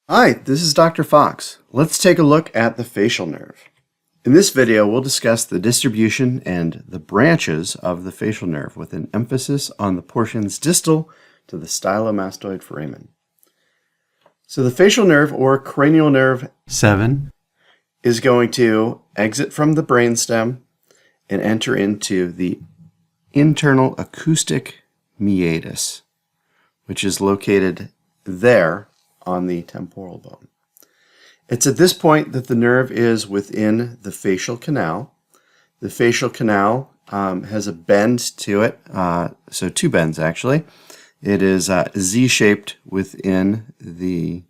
Hi, this is Dr. Fox. Let's take a look at the facial nerve. In this video, we'll discuss the distribution and the branches of the facial nerve with an emphasis on the portions distal to the stylomastoid foramen. So the facial nerve, or cranial nerve 7, is going to exit from the brainstem and enter into the internal acoustic meatus, which is located there on the temporal bone. It's at this point that the nerve is within the facial canal. The facial canal has a bend to it, so two bends actually. It is Z-shaped within the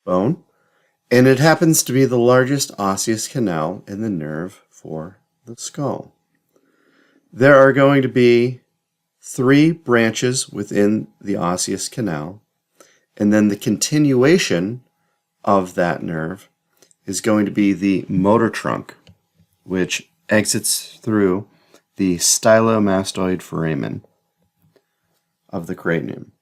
bone, and it happens to be the largest osseous canal in the nerve for the skull. There are going to be 3 branches within the osseous canal, and then the continuation of that nerve is going to be the motor trunk, which exits through the stylomastoid foramen of the cranium.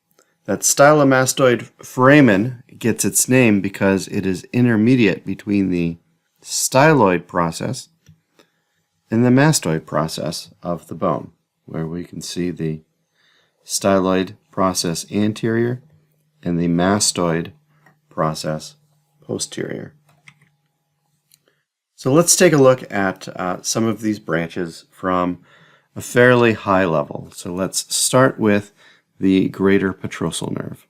That stylomastoid foramen gets its name because it is intermediate between the styloid process and the mastoid process of the bone, where we can see the styloid process anterior and the mastoid process posterior. So let's take a look at some of these branches from a fairly high level. So let's start with the greater petrosal nerve.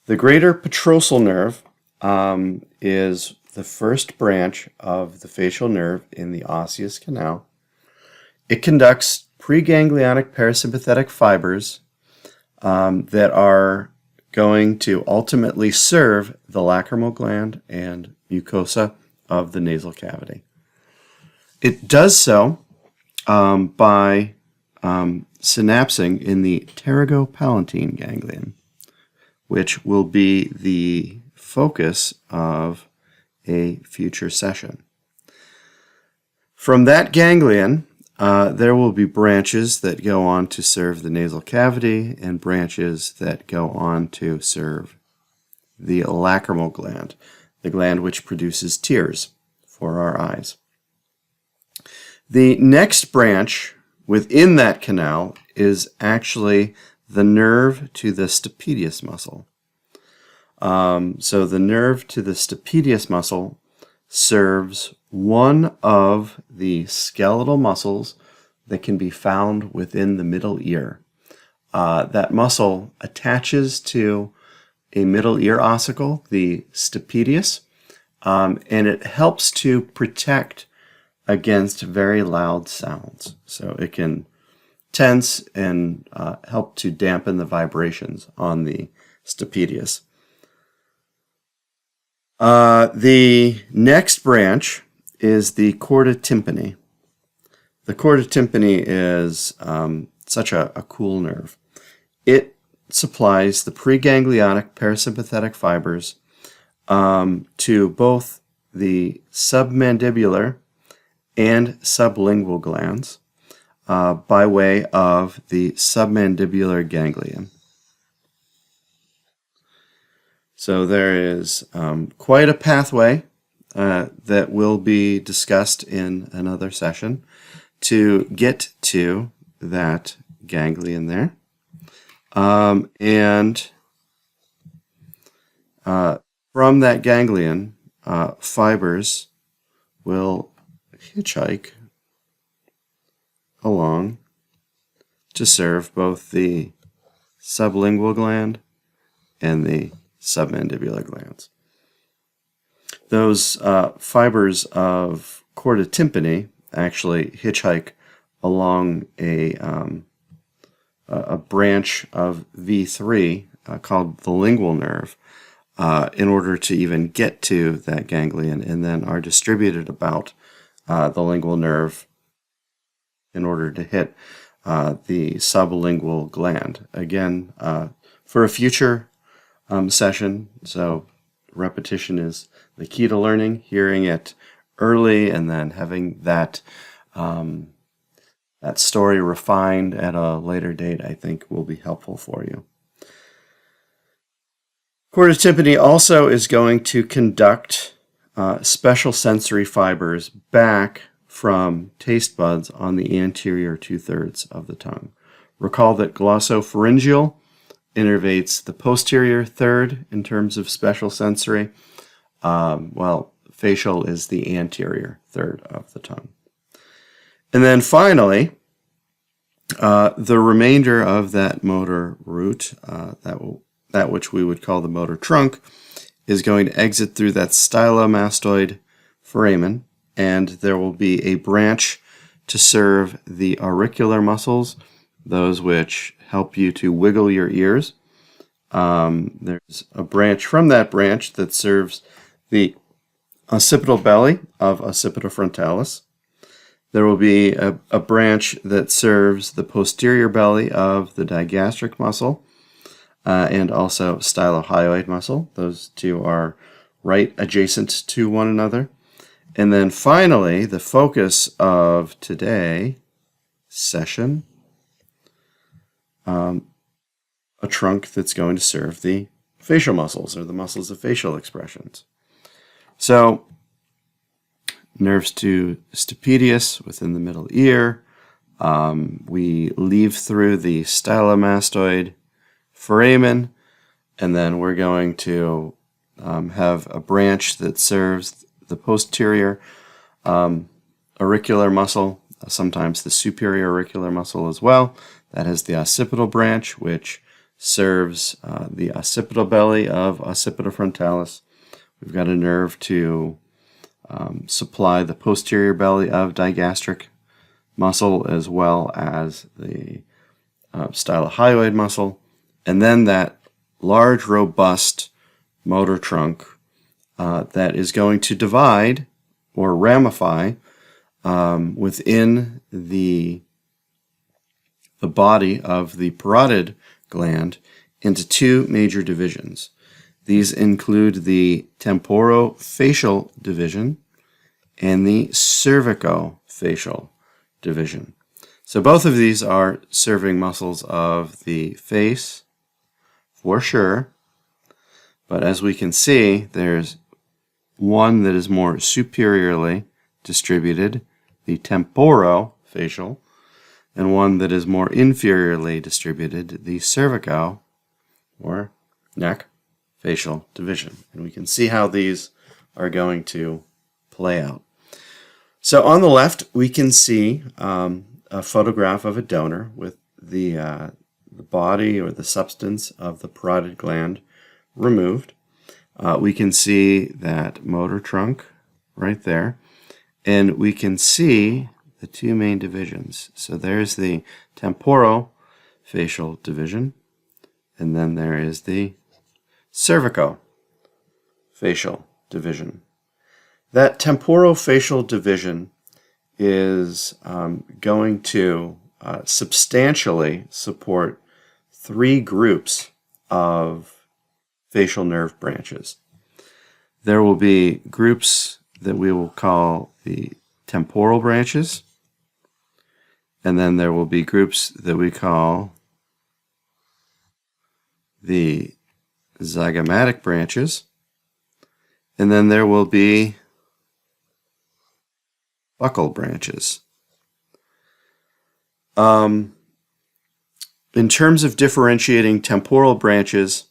The greater petrosal nerve is the first branch of the facial nerve in the osseous canal. It conducts preganglionic parasympathetic fibers that are going to ultimately serve the lacrimal gland and mucosa of the nasal cavity. It does so by synapsing in the pterygopalatine ganglion, which will be the focus of a future session. From that ganglion, there will be branches that go on to serve the nasal cavity and branches that go on to serve the lacrimal gland, the gland which produces tears for our eyes. The next branch within that canal is actually the nerve to the stapedius muscle. So the nerve to the stapedius muscle serves one of the skeletal muscles that can be found within the middle ear. That muscle attaches to a middle ear ossicle, the stapedius, and it helps to protect against very loud sounds. So it can tense and help to dampen the vibrations on the stapedius. The next branch is the chorda tympani. The chorda tympani is such a cool nerve. It supplies the preganglionic parasympathetic fibers to both the submandibular and sublingual glands by way of the submandibular ganglion. So there is quite a pathway that will be discussed in another session to get to that ganglion there. And from that ganglion, fibers will hitchhike along to serve both the sublingual gland and the submandibular glands. Those fibers of chorda tympani actually hitchhike along a branch of V3 called the lingual nerve in order to even get to that ganglion, and then are distributed about the lingual nerve in order to hit the sublingual gland. Again, for a future session, so repetition is the key to learning. Hearing it early and then having that that story refined at a later date, I think, will be helpful for you. Chordae tympani also is going to conduct special sensory fibers back from taste buds on the anterior 2/3 of the tongue. Recall that glossopharyngeal innervates the posterior third in terms of special sensory, while facial is the anterior third of the tongue. And then finally, the remainder of that motor route, that which we would call the motor trunk, is going to exit through that stylomastoid foramen, and there will be a branch to serve the auricular muscles, those which help you to wiggle your ears. There's a branch from that branch that serves the occipital belly of occipitofrontalis. There will be a branch that serves the posterior belly of the digastric muscle and also stylohyoid muscle. Those two are right adjacent to one another. And then finally, the focus of today's session, a trunk that's going to serve the facial muscles, or the muscles of facial expressions. So, nerves to stapedius within the middle ear. We leave through the stylomastoid foramen, and then we're going to have a branch that serves the posterior auricular muscle, sometimes the superior auricular muscle as well. That is the occipital branch, which serves the occipital belly of occipitofrontalis. We've got a nerve to supply the posterior belly of digastric muscle as well as the stylohyoid muscle. And then that large, robust motor trunk that is going to divide or ramify within the body of the parotid gland into two major divisions. These include the temporofacial division and the cervicofacial division. So both of these are serving muscles of the face for sure, but as we can see, there's one that is more superiorly distributed, the temporofacial, and one that is more inferiorly distributed, the cervico, or neck, facial division. And we can see how these are going to play out. So on the left, we can see a photograph of a donor with the body or the substance of the parotid gland removed. We can see that motor trunk right there, and we can see the two main divisions. So there's the temporofacial division, and then there is the cervicofacial division. That temporofacial division is going to substantially support three groups of facial nerve branches. There will be groups that we will call the temporal branches, and then there will be groups that we call the zygomatic branches, and then there will be buccal branches. In terms of differentiating temporal branches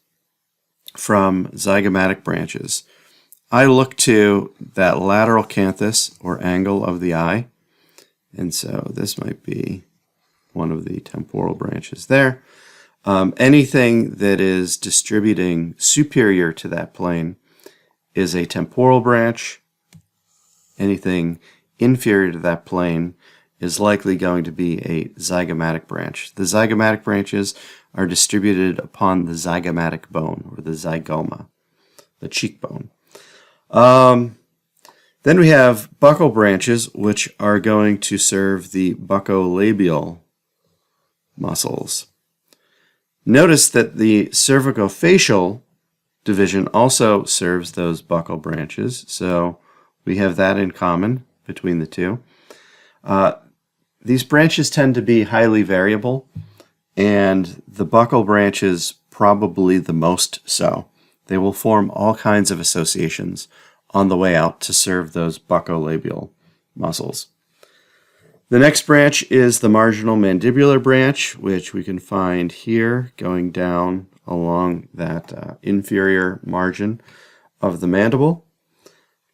from zygomatic branches, I look to that lateral canthus or angle of the eye, and so this might be one of the temporal branches there. Anything that is distributing superior to that plane is a temporal branch. Anything inferior to that plane is likely going to be a zygomatic branch. The zygomatic branches are distributed upon the zygomatic bone, or the zygoma, the cheekbone. Then we have buccal branches, which are going to serve the buccolabial muscles. Notice that the cervicofacial division also serves those buccal branches, so we have that in common between the two. These branches tend to be highly variable, and the buccal branches probably the most so. they will form all kinds of associations on the way out to serve those buccolabial muscles. The next branch is the marginal mandibular branch, which we can find here going down along that inferior margin of the mandible.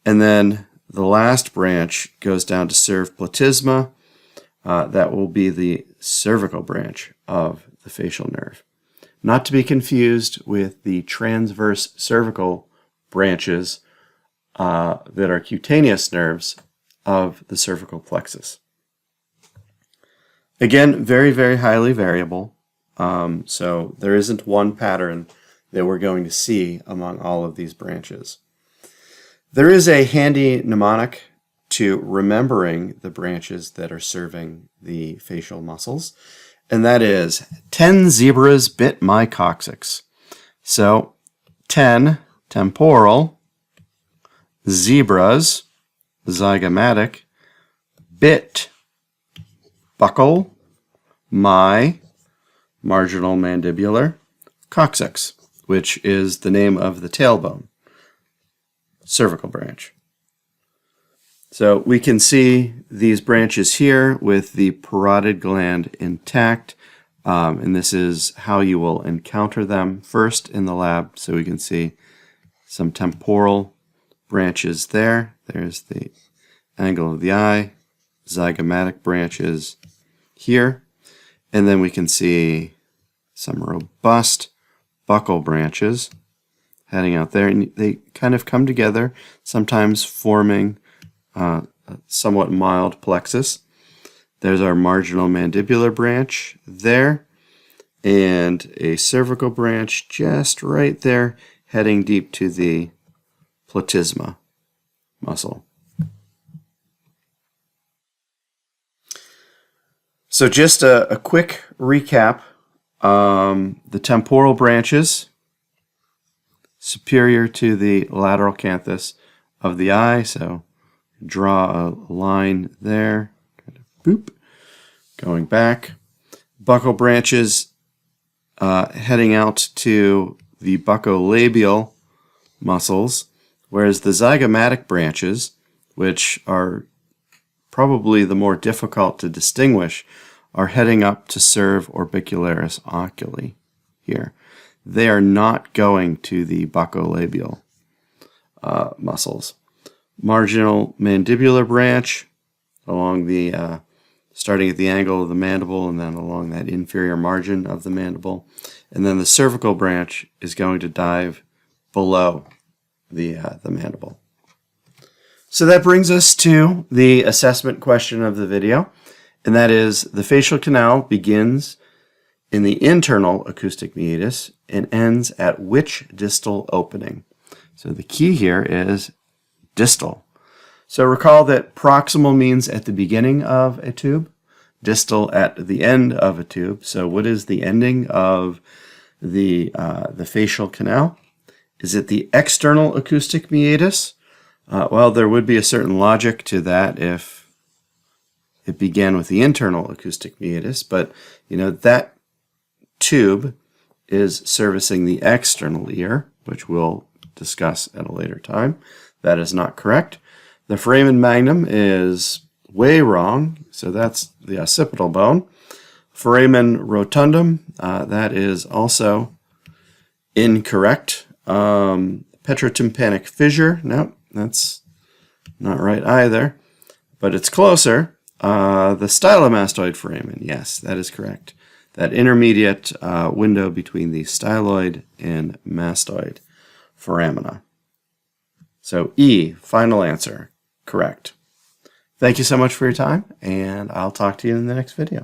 And then the last branch goes down to serve platysma. That will be the cervical branch of the facial nerve. Not to be confused with the transverse cervical branches that are cutaneous nerves of the cervical plexus. Again, very, very highly variable. So there isn't one pattern that we're going to see among all of these branches. There is a handy mnemonic to remembering the branches that are serving the facial muscles, and that is 10 zebras bit my coccyx. So 10 temporal, zebras, zygomatic, bit, buccal, my, marginal mandibular, coccyx, which is the name of the tailbone, cervical branch. So we can see these branches here with the parotid gland intact, and this is how you will encounter them first in the lab. So we can see some temporal branches there. There's the angle of the eye, zygomatic branches here, and then we can see some robust buccal branches heading out there, and they kind of come together, sometimes forming a somewhat mild plexus. There's our marginal mandibular branch there, and a cervical branch just right there, heading deep to the platysma muscle. So just a quick recap. The temporal branches, superior to the lateral canthus of the eye, so draw a line there, kind of boop, going back. Buccal branches heading out to the buccolabial muscles, whereas the zygomatic branches, which are probably the more difficult to distinguish, are heading up to serve orbicularis oculi here. They are not going to the buccolabial muscles. Marginal mandibular branch along the starting at the angle of the mandible and then along that inferior margin of the mandible, and then the cervical branch is going to dive below the mandible. So that brings us to the assessment question of the video, and that is: the facial canal begins in the internal acoustic meatus and ends at which distal opening? So the key here is distal. So recall that proximal means at the beginning of a tube, distal at the end of a tube. So what is the ending of the facial canal? Is it the external acoustic meatus? Well, there would be a certain logic to that if it began with the internal acoustic meatus, but that tube is servicing the external ear, which we'll discuss at a later time. That is not correct. The foramen magnum is way wrong, so that's the occipital bone. Foramen rotundum, that is also incorrect. Petrotympanic fissure, no, that's not right either, but it's closer. The stylomastoid foramen, yes, that is correct. That intermediate window between the styloid and mastoid foramina. So E, final answer, correct. Thank you so much for your time, and I'll talk to you in the next video.